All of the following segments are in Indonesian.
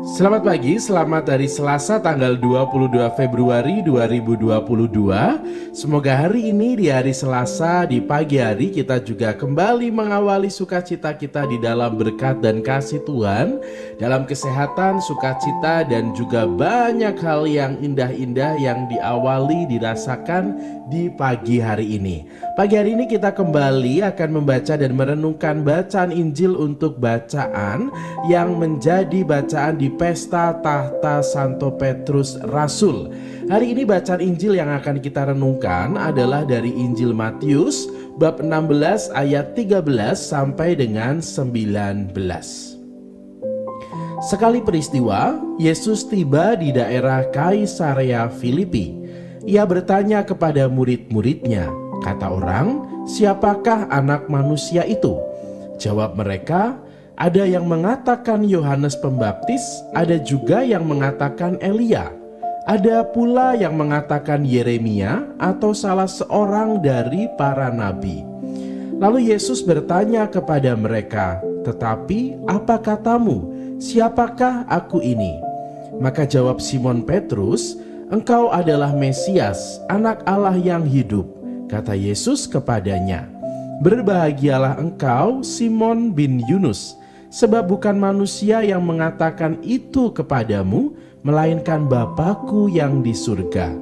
Selamat pagi, selamat hari Selasa tanggal 22 Februari 2022. Semoga hari ini di hari Selasa di pagi hari kita juga kembali mengawali sukacita kita di dalam berkat dan kasih Tuhan, dalam kesehatan, sukacita dan juga banyak hal yang indah-indah yang diawali dirasakan di pagi hari ini. Pagi hari ini kita kembali akan membaca dan merenungkan bacaan Injil untuk bacaan yang menjadi bacaan di Pesta Tahta Santo Petrus Rasul. Hari ini bacaan Injil yang akan kita renungkan adalah dari Injil Matius bab 16 ayat 13 sampai dengan 19. Sekali peristiwa, Yesus tiba di daerah Kaisarea Filipi. Ia bertanya kepada murid-muridnya, kata orang, "Siapakah anak manusia itu?" Jawab mereka, "Ada yang mengatakan Yohanes Pembaptis, ada juga yang mengatakan Elia. Ada pula yang mengatakan Yeremia atau salah seorang dari para nabi." Lalu Yesus bertanya kepada mereka, "Tetapi apa katamu? Siapakah aku ini?" Maka jawab Simon Petrus, "Engkau adalah Mesias, Anak Allah yang hidup." Kata Yesus kepadanya, "Berbahagialah engkau, Simon bin Yunus, sebab bukan manusia yang mengatakan itu kepadamu, melainkan Bapa-Ku yang di surga.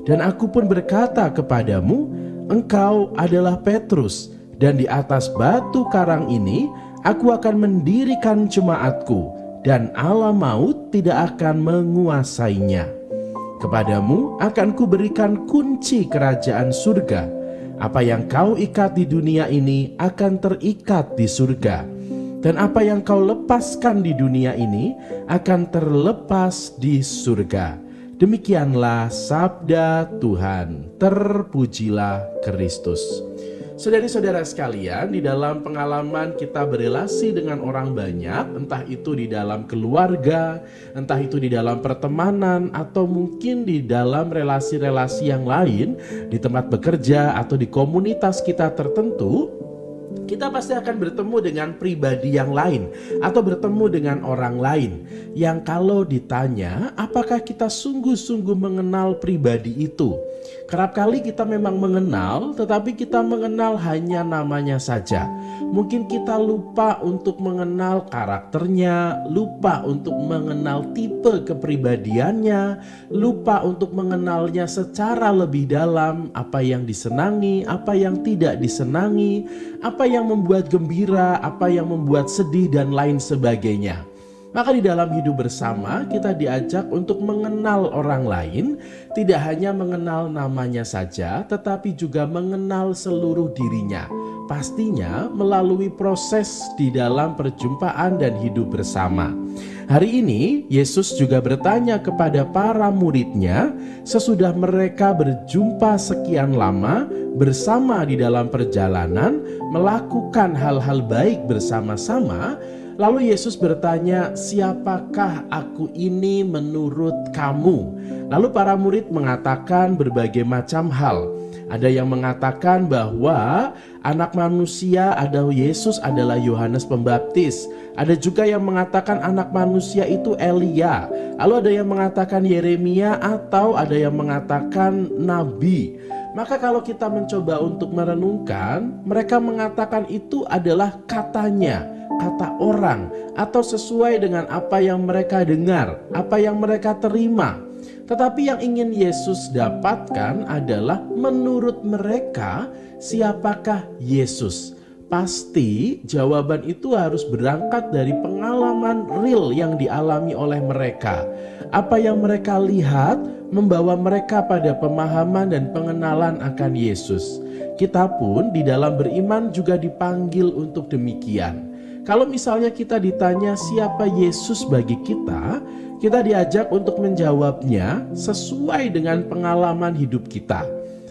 Dan aku pun berkata kepadamu, engkau adalah Petrus, dan di atas batu karang ini aku akan mendirikan jemaatku, dan alam maut tidak akan menguasainya. Kepadamu akan kuberikan kunci kerajaan surga. Apa yang kau ikat di dunia ini akan terikat di surga, dan apa yang kau lepaskan di dunia ini akan terlepas di surga." Demikianlah sabda Tuhan. Terpujilah Kristus. Saudari-saudara sekalian, di dalam pengalaman kita berelasi dengan orang banyak, entah itu di dalam keluarga, entah itu di dalam pertemanan, atau mungkin di dalam relasi-relasi yang lain, di tempat bekerja atau di komunitas kita tertentu, kita pasti akan bertemu dengan pribadi yang lain atau bertemu dengan orang lain yang kalau ditanya apakah kita sungguh-sungguh mengenal pribadi itu. Kerap kali kita memang mengenal, tetapi kita mengenal hanya namanya saja. Mungkin kita lupa untuk mengenal karakternya, lupa untuk mengenal tipe kepribadiannya, lupa untuk mengenalnya secara lebih dalam, apa yang disenangi, apa yang tidak disenangi, apa yang membuat gembira, apa yang membuat sedih, dan lain sebagainya. Maka di dalam hidup bersama kita diajak untuk mengenal orang lain, tidak hanya mengenal namanya saja, tetapi juga mengenal seluruh dirinya. Pastinya melalui proses di dalam perjumpaan dan hidup bersama. Hari ini Yesus juga bertanya kepada para muridnya sesudah mereka berjumpa sekian lama bersama di dalam perjalanan, melakukan hal-hal baik bersama-sama. Lalu Yesus bertanya, "Siapakah aku ini menurut kamu?" Lalu para murid mengatakan berbagai macam hal. Ada yang mengatakan bahwa anak manusia adalah Yesus adalah Yohanes Pembaptis. Ada juga yang mengatakan anak manusia itu Elia. Lalu ada yang mengatakan Yeremia, atau ada yang mengatakan nabi. Maka kalau kita mencoba untuk merenungkan, mereka mengatakan itu adalah katanya, kata orang, atau sesuai dengan apa yang mereka dengar, apa yang mereka terima. Tetapi yang ingin Yesus dapatkan adalah menurut mereka siapakah Yesus. Pasti jawaban itu harus berangkat dari pengalaman real yang dialami oleh mereka. Apa yang mereka lihat membawa mereka pada pemahaman dan pengenalan akan Yesus. Kita pun di dalam beriman juga dipanggil untuk demikian. Kalau misalnya kita ditanya siapa Yesus bagi kita diajak untuk menjawabnya sesuai dengan pengalaman hidup kita.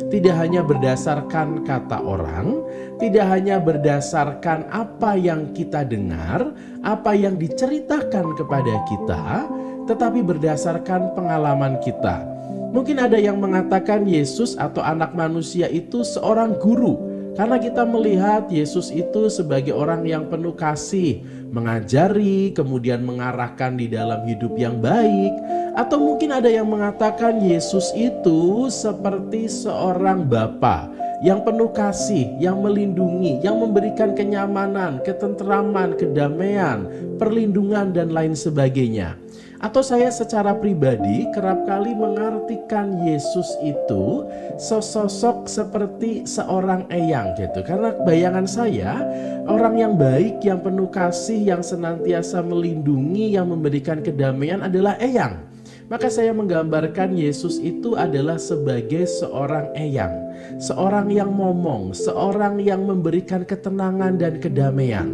Tidak hanya berdasarkan kata orang, tidak hanya berdasarkan apa yang kita dengar, apa yang diceritakan kepada kita, tetapi berdasarkan pengalaman kita. Mungkin ada yang mengatakan Yesus atau anak manusia itu seorang guru, Karena kita melihat Yesus itu sebagai orang yang penuh kasih, mengajari, kemudian mengarahkan di dalam hidup yang baik. Atau mungkin ada yang mengatakan Yesus itu seperti seorang bapa yang penuh kasih, yang melindungi, yang memberikan kenyamanan, ketentraman, kedamaian, perlindungan, dan lain sebagainya. Atau saya secara pribadi kerap kali mengartikan Yesus itu sosok seperti seorang eyang gitu. Karena bayangan saya orang yang baik, yang penuh kasih, yang senantiasa melindungi, yang memberikan kedamaian adalah eyang. Maka saya menggambarkan Yesus itu adalah sebagai seorang eyang, seorang yang momong, seorang yang memberikan ketenangan dan kedamaian.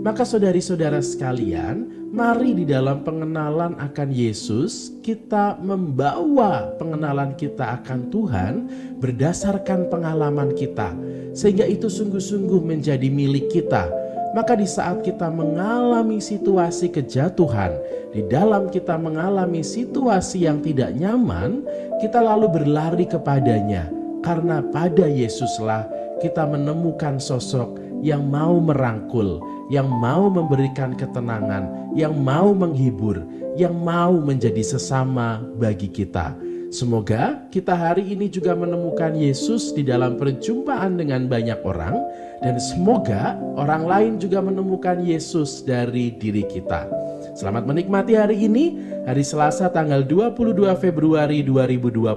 Maka saudari-saudara sekalian, mari di dalam pengenalan akan Yesus, kita membawa pengenalan kita akan Tuhan berdasarkan pengalaman kita. Sehingga itu sungguh-sungguh menjadi milik kita. Maka di saat kita mengalami situasi kejatuhan, di dalam kita mengalami situasi yang tidak nyaman, kita lalu berlari kepadanya. Karena pada Yesuslah kita menemukan sosok yang mau merangkul, yang mau memberikan ketenangan, yang mau menghibur, yang mau menjadi sesama bagi kita. Semoga kita hari ini juga menemukan Yesus di dalam perjumpaan dengan banyak orang, dan semoga orang lain juga menemukan Yesus dari diri kita. Selamat menikmati hari ini, hari Selasa tanggal 22 Februari 2022.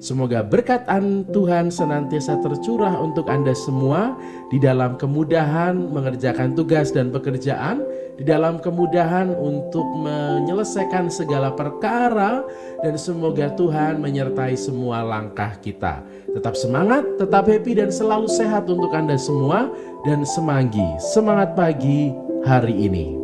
Semoga berkat Tuhan senantiasa tercurah untuk Anda semua di dalam kemudahan mengerjakan tugas dan pekerjaan, di dalam kemudahan untuk menyelesaikan segala perkara, dan semoga Tuhan menyertai semua langkah kita. Tetap semangat, tetap happy, dan selalu sehat untuk Anda semua, dan semanggi, semangat pagi hari ini.